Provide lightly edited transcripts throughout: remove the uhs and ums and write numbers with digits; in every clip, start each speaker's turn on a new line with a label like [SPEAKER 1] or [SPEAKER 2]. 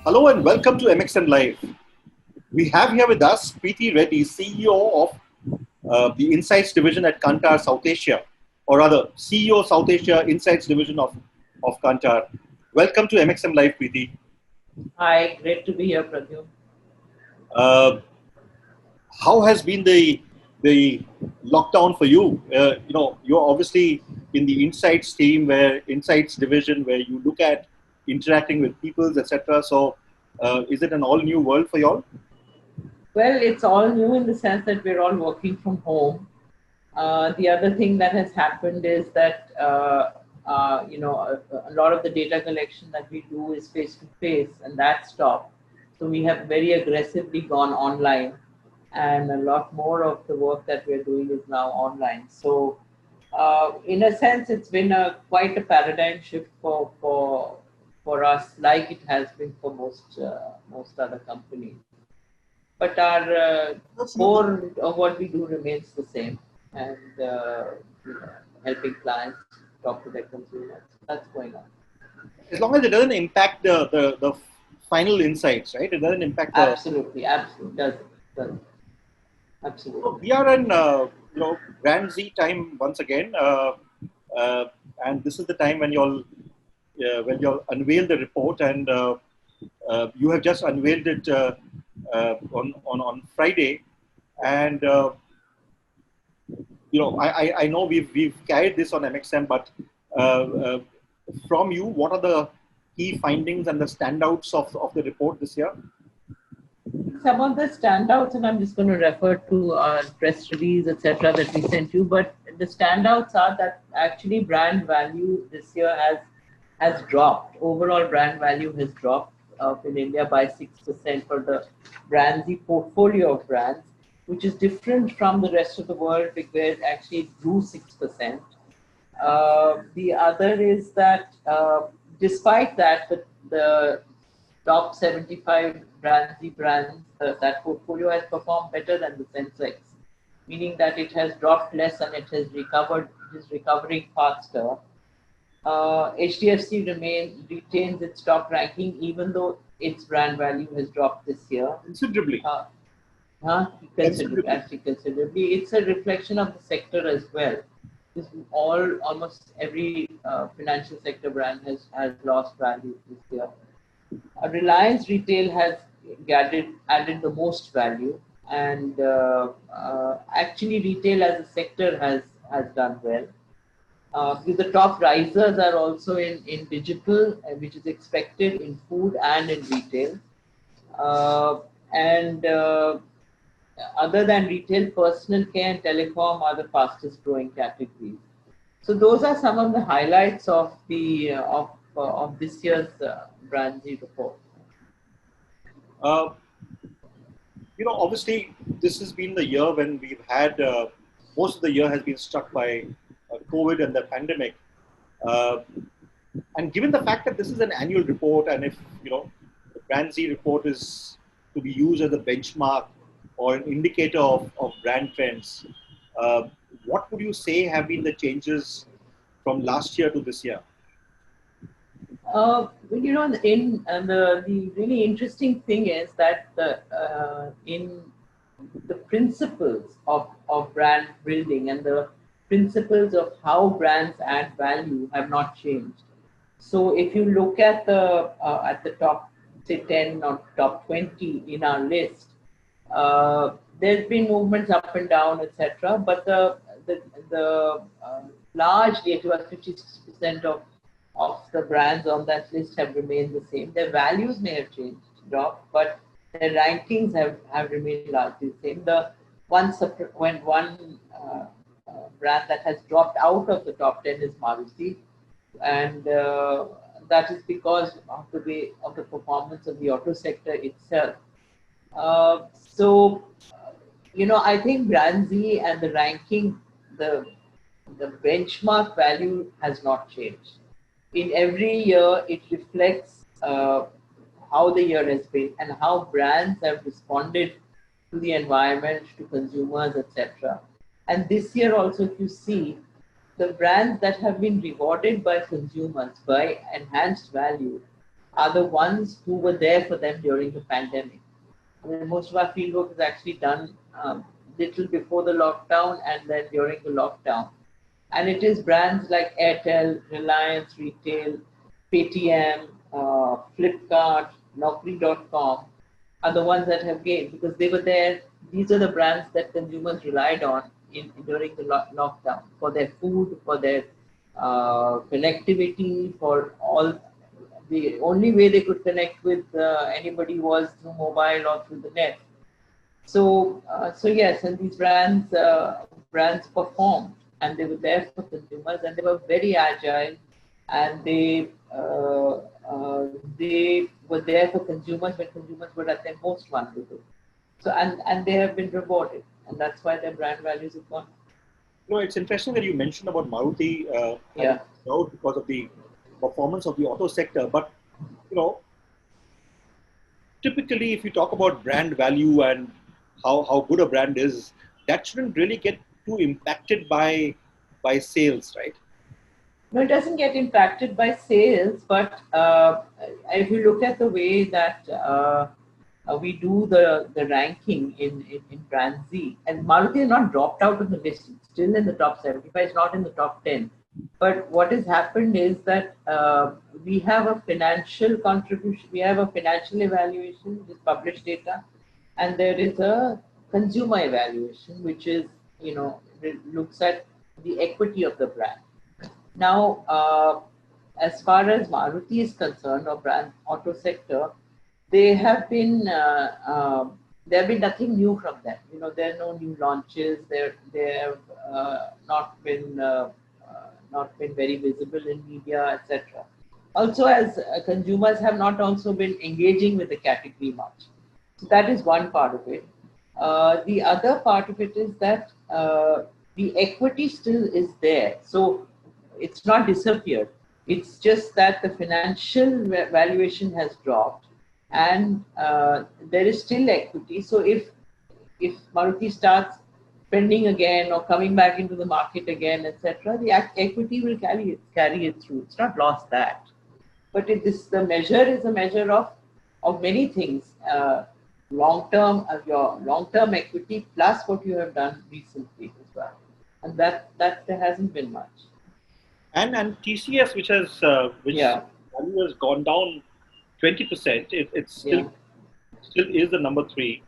[SPEAKER 1] Hello and welcome to MXM Live. We have here with us Preeti Reddy, CEO of the Insights Division at Kantar South Asia, or rather CEO South Asia Insights Division of Kantar. Welcome to MXM Live, Preeti.
[SPEAKER 2] Hi, great to be here, Pradyuman.
[SPEAKER 1] Uh, how has been the lockdown for you? You're obviously in the Insights team, where Insights Division, where you look at interacting with people, etc. So, is it an all new world for you all?
[SPEAKER 2] Well, it's all new in the sense that we're all working from home. The other thing that has happened is that a lot of the data collection that we do is face to face, and that stopped. So we have very aggressively gone online, and a lot more of the work that we're doing is now online. So, in a sense, it's been quite a paradigm shift for us, like it has been for most other companies. But our core of what we do remains the same, and helping clients talk to their consumers. That's going on.
[SPEAKER 1] As long as it doesn't impact the final insights, right? It doesn't impact the.
[SPEAKER 2] Absolutely, does absolutely.
[SPEAKER 1] We are in BrandZ time once again, and this is the time when you'll unveil the report, and you have just unveiled it on Friday, and I know we've carried this on MXM, but from you, what are the key findings and the standouts of the report this year?
[SPEAKER 2] Some of the standouts, and I'm just going to refer to our press release, etc., that we sent you. But the standouts are that actually brand value this year has dropped. Overall brand value has dropped in India by 6% for the BrandZ portfolio of brands, which is different from the rest of the world, where it actually grew 6%. The other is that despite that, the top 75 BrandZ brands, that portfolio has performed better than the Sensex, meaning that it has dropped less and it has recovered. It is recovering faster. HDFC retains its top ranking, even though its brand value has dropped this year.
[SPEAKER 1] Considerably.
[SPEAKER 2] Considerably. It's a reflection of the sector as well. Almost every financial sector brand has lost value this year. Reliance Retail has added the most value, and actually retail as a sector has done well. The top risers are also in digital, which is expected in food and in retail. And other than retail, personal care and telecom are the fastest growing categories. So those are some of the highlights of the of this year's BrandZ report.
[SPEAKER 1] Obviously, this has been the year when we've had most of the year has been struck by COVID and the pandemic. And given the fact that this is an annual report, and if the BrandZ report is to be used as a benchmark or an indicator of brand trends, what would you say have been the changes from last year to this year?
[SPEAKER 2] The really interesting thing is that in the principles of brand building and the principles of how brands add value have not changed. So if you look at the top, say 10 or top 20 in our list, there's been movements up and down, etc. But the largely about 56% of the brands on that list have remained the same. Their values may have changed, but their rankings have remained largely the same. The one brand that has dropped out of the top 10 is Maruti, and that is because of the way of the performance of the auto sector itself. I think BrandZ and the ranking, the benchmark value has not changed. In every year, it reflects how the year has been and how brands have responded to the environment, to consumers, etc. And this year also, if you see, the brands that have been rewarded by consumers by enhanced value are the ones who were there for them during the pandemic. I mean, most of our fieldwork is actually done little before the lockdown and then during the lockdown. And it is brands like Airtel, Reliance Retail, Paytm, Flipkart, Naukri.com are the ones that have gained because they were there. These are the brands that consumers relied on during the lockdown for their food, for their connectivity, for all. The only way they could connect with anybody was through mobile or through the net. So yes, and these brands performed, and they were there for consumers, and they were very agile, and they were there for consumers when consumers were at their most vulnerable. So and they have been rewarded, and that's why their brand values have gone.
[SPEAKER 1] No, it's interesting that you mentioned about Maruti having
[SPEAKER 2] Yeah.
[SPEAKER 1] out because of the performance of the auto sector. But you know, typically, if you talk about brand value and how good a brand is, that shouldn't really get too impacted by sales, right?
[SPEAKER 2] No, it doesn't get impacted by sales, but if you look at the way that we do the ranking in BrandZ, and Maruti has not dropped out of the list, it's still in the top 75, it's not in the top 10. But what has happened is that we have a financial contribution, we have a financial evaluation, which is published data, and there is a consumer evaluation, which is, looks at the equity of the brand. Now, as far as Maruti is concerned, or brand auto sector, they have been there have been nothing new from them. There are no new launches. They have not been very visible in media, etc. Also, as consumers have not also been engaging with the category much. So that is one part of it. The other part of it is that the equity still is there. So it's not disappeared. It's just that the financial valuation has dropped, and there is still equity. So if Maruti starts spending again or coming back into the market again, etc., the equity will carry it through. It's not lost that, but the measure is a measure of many things. Your long-term equity plus what you have done recently as well, and that there hasn't been much.
[SPEAKER 1] And TCS, which
[SPEAKER 2] Yeah,
[SPEAKER 1] value has gone down 20%, it's
[SPEAKER 2] yeah,
[SPEAKER 1] still is the number three,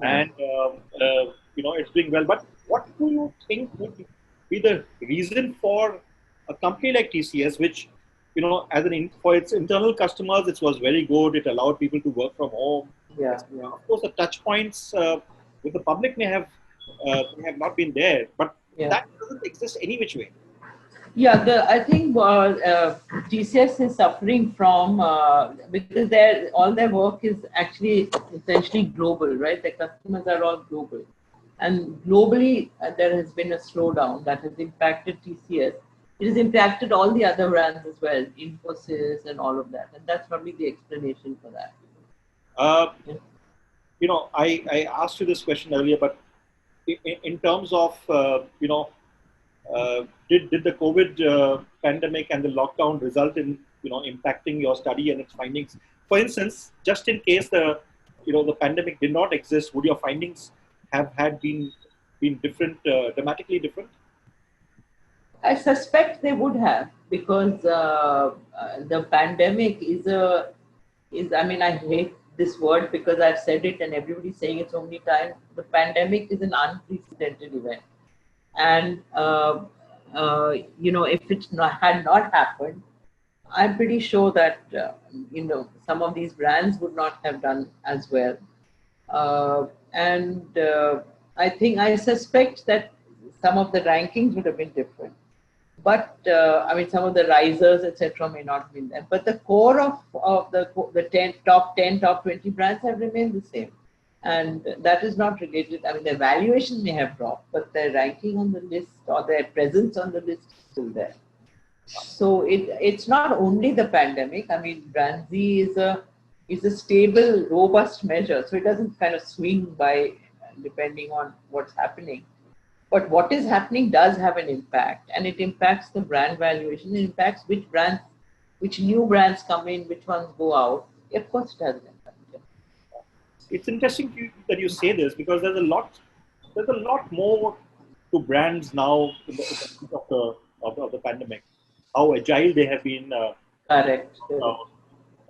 [SPEAKER 2] yeah.
[SPEAKER 1] and it's doing well. But what do you think would be the reason for a company like TCS, which as for its internal customers, it was very good. It allowed people to work from home.
[SPEAKER 2] Yeah,
[SPEAKER 1] etc.
[SPEAKER 2] yeah,
[SPEAKER 1] Of course, the touch points with the public may have not been there, but
[SPEAKER 2] yeah.
[SPEAKER 1] that doesn't exist any which way.
[SPEAKER 2] Yeah, I think TCS is suffering from because all their work is actually essentially global, right? Their customers are all global, and globally there has been a slowdown that has impacted TCS. It has impacted all the other brands as well, Infosys and all of that, and that's probably the explanation for that.
[SPEAKER 1] Uh,
[SPEAKER 2] Yeah.
[SPEAKER 1] I asked you this question earlier, but in terms of did the COVID pandemic and the lockdown result in impacting your study and its findings? For instance, just in case the pandemic did not exist, would your findings have had been different, dramatically different?
[SPEAKER 2] I suspect they would have because the pandemic is I mean I hate this word because I've said it and everybody's saying it so many times. The pandemic is an unprecedented event, and if had not happened, I'm pretty sure that some of these brands would not have done as well, and I suspect that some of the rankings would have been different. But I mean, some of the risers, etc., may not have been there. But the core of the 10, top 10, top 20 brands have remained the same. And that is not related. I mean, their valuation may have dropped, but their ranking on the list or their presence on the list is still there. So it's not only the pandemic. I mean, BrandZ is a stable, robust measure. So it doesn't kind of swing by depending on what's happening. But what is happening does have an impact, and it impacts the brand valuation. It impacts which brands which new brands come in, which ones go out. Of course, it has an impact. Yeah.
[SPEAKER 1] It's interesting that you say this because there's a lot more to brands now in the peak of the pandemic. How agile they have been,
[SPEAKER 2] Correct.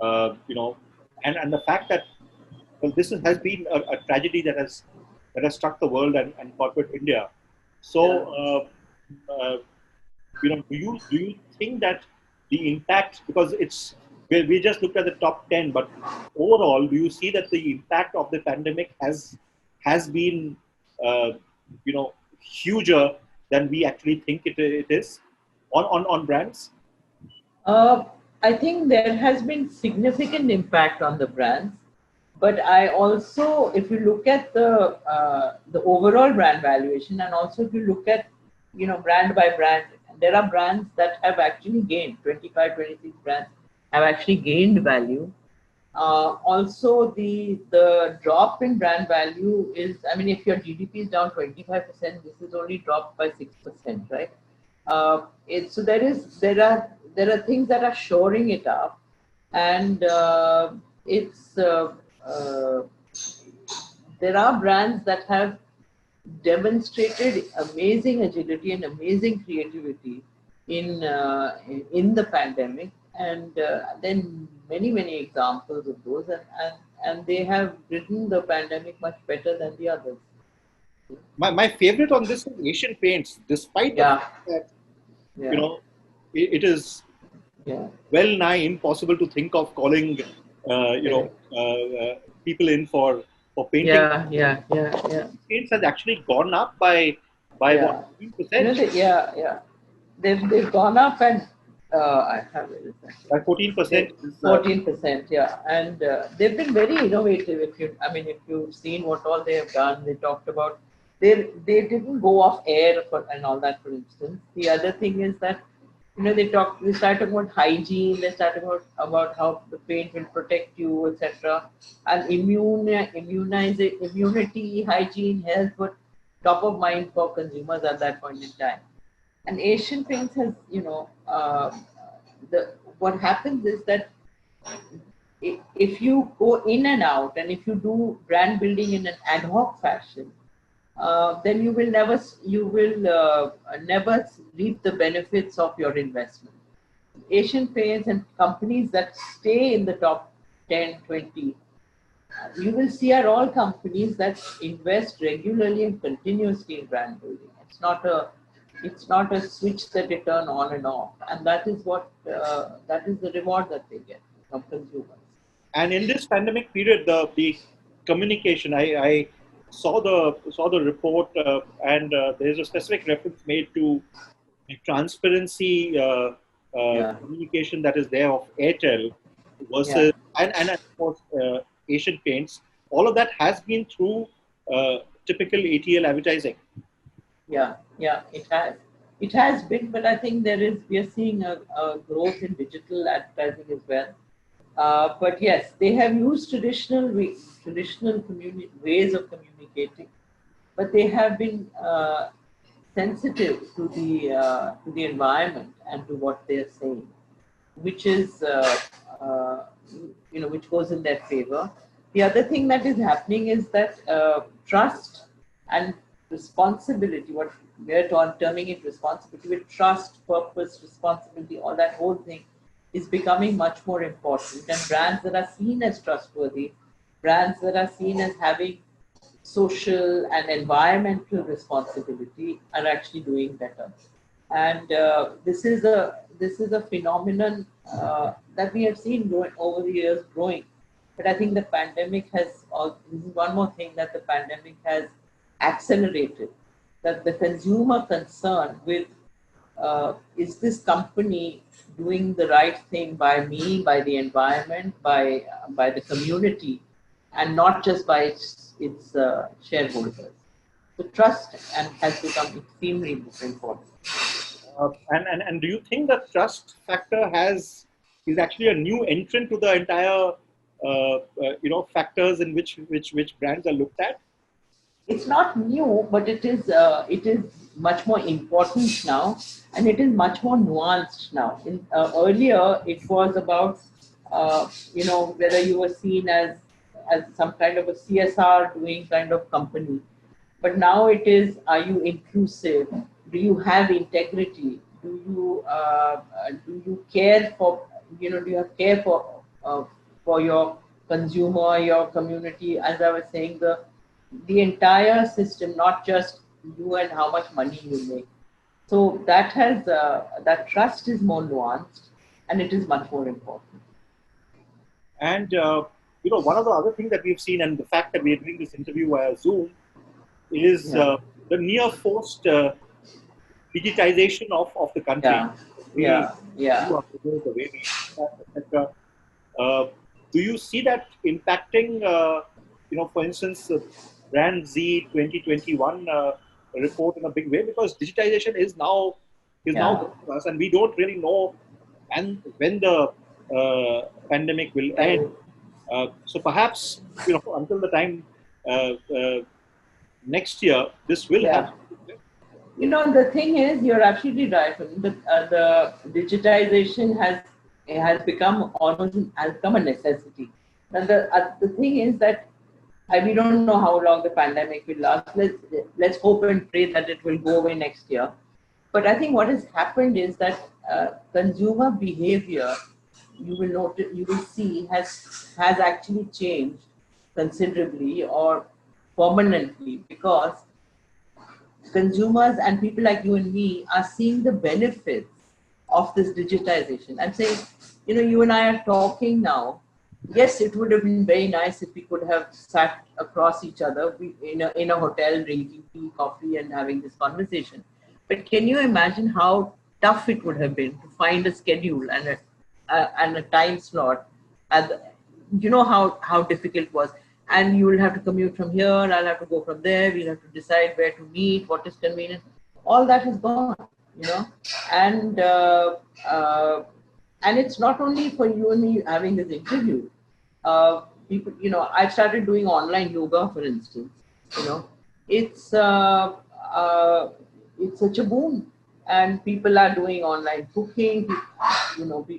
[SPEAKER 1] uh, you know, and the fact that well, this has been a tragedy that has struck the world and corporate India. So,
[SPEAKER 2] Yeah.
[SPEAKER 1] do you think that the impact, because we just looked at the top 10, but overall, do you see that the impact of the pandemic has been uh, huger than we actually think it is on brands?
[SPEAKER 2] Uh, I think there has been significant impact on the brands, but I also, if you look at the overall brand valuation, and also if you look at brand by brand, there are brands that have actually gained 25, 26 brands have actually gained value. Also, the drop in brand value is, I mean, if your GDP is down 25%, this is only dropped by 6%, right? So there are things that are shoring it up, and it's uh, there are brands that have demonstrated amazing agility and amazing creativity in the pandemic, and then many examples of those, and they have ridden the pandemic much better than the others.
[SPEAKER 1] My favorite on this is Asian Paints, despite the
[SPEAKER 2] Yeah,
[SPEAKER 1] fact that you
[SPEAKER 2] yeah,
[SPEAKER 1] know it is
[SPEAKER 2] yeah.
[SPEAKER 1] well nigh impossible to think of calling
[SPEAKER 2] Correct.
[SPEAKER 1] people in for painting.
[SPEAKER 2] Yeah, yeah, yeah, yeah,
[SPEAKER 1] Paints has actually gone up by what
[SPEAKER 2] yeah.
[SPEAKER 1] 14%?
[SPEAKER 2] Yeah, yeah. They've gone up, and I have it exactly.
[SPEAKER 1] By 14%
[SPEAKER 2] They
[SPEAKER 1] is
[SPEAKER 2] 14%, yeah, and they've been very innovative. I mean, if you've seen what all they have done, they talked about they didn't go off air and all that. For instance, the other thing is that they start talking about hygiene. They start about how the paint will protect you, etc. And immunity, hygiene, health were top of mind for consumers at that point in time. And Asian Paints has, the what happens is that if you go in and out, and if you do brand building in an ad hoc fashion, then you will never reap the benefits of your investment. Asian Paints and companies that stay in the top 10, 20, you will see are all companies that invest regularly and continuously in brand building. It's not a switch that they turn on and off, and that is the reward that they get from consumers.
[SPEAKER 1] and in this pandemic period the communication I saw the report and there's a specific reference made to the transparency
[SPEAKER 2] Yeah,
[SPEAKER 1] communication that is there of Airtel
[SPEAKER 2] yeah.
[SPEAKER 1] versus and of course Asian Paints. All of that has been through typical ATL advertising.
[SPEAKER 2] Yeah, yeah, it has. It has been, but I think we are seeing a growth in digital advertising as well. But yes, they have used traditional ways of communicating, but they have been sensitive to the environment and to what they are saying, which is uh, which goes in their favor. The other thing that is happening is that trust and responsibility, what we are terming it responsibility, with trust, purpose, responsibility, all that whole thing is becoming much more important. And brands that are seen as trustworthy, brands that are seen as having social and environmental responsibility are actually doing better. And this is a phenomenon that we have seen growing over the years growing. But I think the pandemic this is one more thing that the pandemic has accelerated, that the consumer concern with is this company doing the right thing by me, by the environment, by the community, and not just by its shareholders. So trust and has become extremely important.
[SPEAKER 1] And do you think that trust factor is actually a new entrant to the entire factors in which brands are looked at?
[SPEAKER 2] it's not new, but it is much more important now, and it is much more nuanced now. Earlier, it was about whether you were seen as some kind of a CSR doing kind of company, but now it is: are you inclusive? Do you have integrity? Do you care for do you have care for your consumer, your community? As I was saying, the entire system, not just you and how much money you make. So that trust is more nuanced, and it is much more important.
[SPEAKER 1] And one of the other things that we've seen, and the fact that we are doing this interview via Zoom, is
[SPEAKER 2] Yeah,
[SPEAKER 1] the near forced digitization of the country.
[SPEAKER 2] yeah,
[SPEAKER 1] We
[SPEAKER 2] yeah, yeah.
[SPEAKER 1] do our business, the way we interact, etc. Uh, do you see that impacting, for instance, BrandZ 2021 report in a big way? Because digitization is now
[SPEAKER 2] Yeah.
[SPEAKER 1] with us, and we don't really know and when the pandemic will end.
[SPEAKER 2] Well,
[SPEAKER 1] So perhaps until the time uh, uh, next year, this will
[SPEAKER 2] yeah.
[SPEAKER 1] happen.
[SPEAKER 2] The thing is, you're absolutely right. The digitization has become has become a necessity. And the thing is that we don't know how long the pandemic will last. Let's hope and pray that it will go away next year. But I think what has happened is that consumer behavior, you will see, has actually changed considerably or permanently, because consumers and people like you and me are seeing the benefits of this digitization. I'm saying, you and I are talking now. Yes, it would have been very nice if we could have sat across each other in a hotel drinking tea, coffee, and having this conversation. But can you imagine how tough it would have been to find a schedule and a time slot? At the, how difficult it was, and you will have to commute from here. I'll have to go from there. We'll have to decide where to meet, what is convenient. All that is gone, you know, and uh, uh, and it's not only for you and me having this interview. People, I've started doing online yoga, for instance. You know, it's uh, uh, it's such a boom, and people are doing online cooking.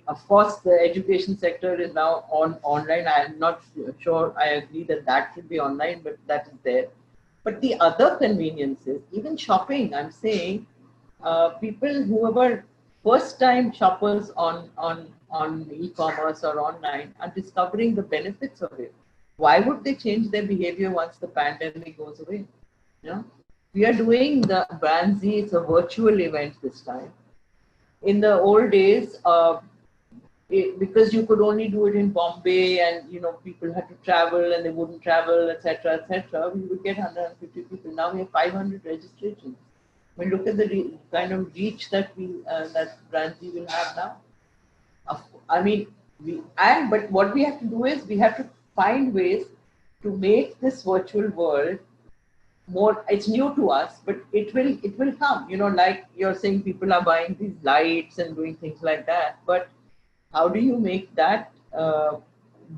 [SPEAKER 2] Of course, the education sector is now online. I am not sure I agree that should be online, but that is there. But the other conveniences, even shopping, I'm saying, people who were first time shoppers on e-commerce or online are discovering the benefits of it. Why would they change their behavior once the pandemic goes away? You know, we are doing the BrandZ. It's a virtual event this time. In the old days, because you could only do it in Bombay, and people had to travel and they wouldn't travel, etc., etc. We would get 150 people. Now we have 500 registrations. I mean, look at the kind of reach that that BrandZ will have now. I mean, but what we have to do is we have to find ways to make this virtual world more. It's new to us, but it will come. Like you're saying, people are buying these lights and doing things like that. But how do you make that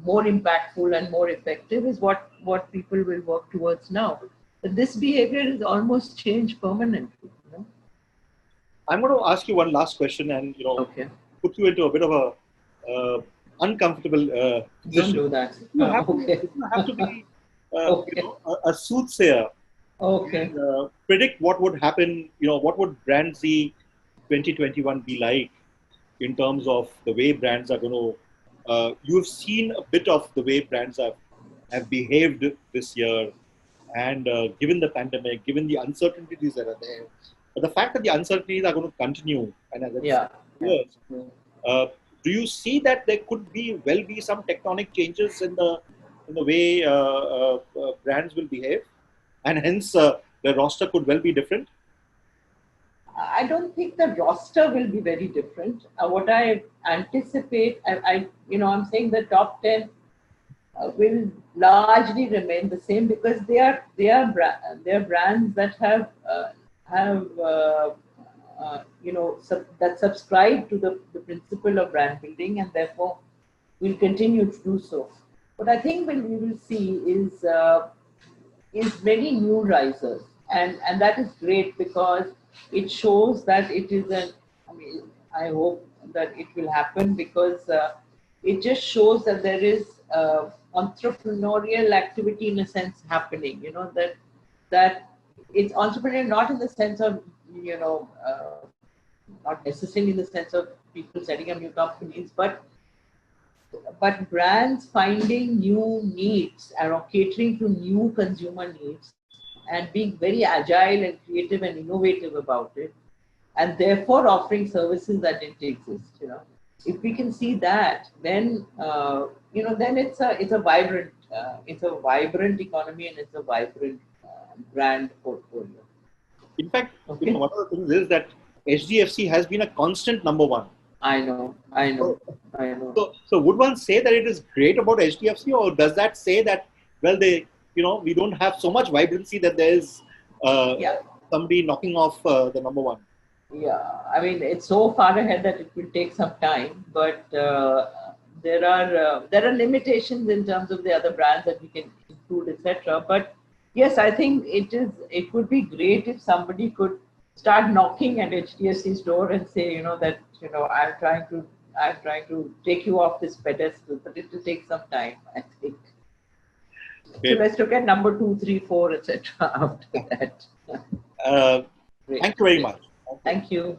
[SPEAKER 2] more impactful and more effective is what people will work towards now. But this behavior is almost changed permanently.
[SPEAKER 1] I'm going to ask you one last question, and
[SPEAKER 2] Okay.
[SPEAKER 1] put you into a bit of a uncomfortable
[SPEAKER 2] Don't
[SPEAKER 1] position.
[SPEAKER 2] do that. Okay.
[SPEAKER 1] If you have to be,
[SPEAKER 2] Okay.
[SPEAKER 1] a soothsayer
[SPEAKER 2] Okay.
[SPEAKER 1] and predict what would happen. What would BrandZ 2021 be like in terms of the way brands are going to. You've seen a bit of the way brands have behaved this year, and given the pandemic, given the uncertainties that are there, but the fact that the uncertainties are going to continue, and as it's
[SPEAKER 2] Yeah. Yeah.
[SPEAKER 1] years, uh, do you see that there could be some tectonic changes in the way brands will behave, and hence the roster could well be different?
[SPEAKER 2] I don't think the roster will be very different. What I anticipate, I'm saying the top 10 will largely remain the same, because they are brands that that subscribe to the principle of brand building, and therefore will continue to do so. What I think we will see is is many new risers, and that is great because it shows that it is an. I mean, I hope that it will happen because it just shows that there is entrepreneurial activity in a sense happening. You know that it's entrepreneurial not in the sense of you know not necessarily in the sense of people setting up new companies, but brands finding new needs and catering to new consumer needs and being very agile and creative and innovative about it, and therefore offering services that didn't exist. You know, if we can see that, then then it's a vibrant economy and it's a vibrant brand portfolio.
[SPEAKER 1] In fact,
[SPEAKER 2] Okay.
[SPEAKER 1] one of the things is that HDFC has been a constant number one.
[SPEAKER 2] I know.
[SPEAKER 1] So would one say that it is great about HDFC, or does that say that, well, we don't have so much vibrancy that there is
[SPEAKER 2] Yeah.
[SPEAKER 1] somebody knocking off the number one?
[SPEAKER 2] Yeah, I mean it's so far ahead that it will take some time, but there are limitations in terms of the other brands that we can include, etc. But yes, I think it would be great if somebody could start knocking at HDFC's door and say, that I'm trying to take you off this pedestal, but it will take some time, I think. So
[SPEAKER 1] Great.
[SPEAKER 2] let's look at number 2, 3, 4, etc. after that.
[SPEAKER 1] Thank you very much.
[SPEAKER 2] Thank you.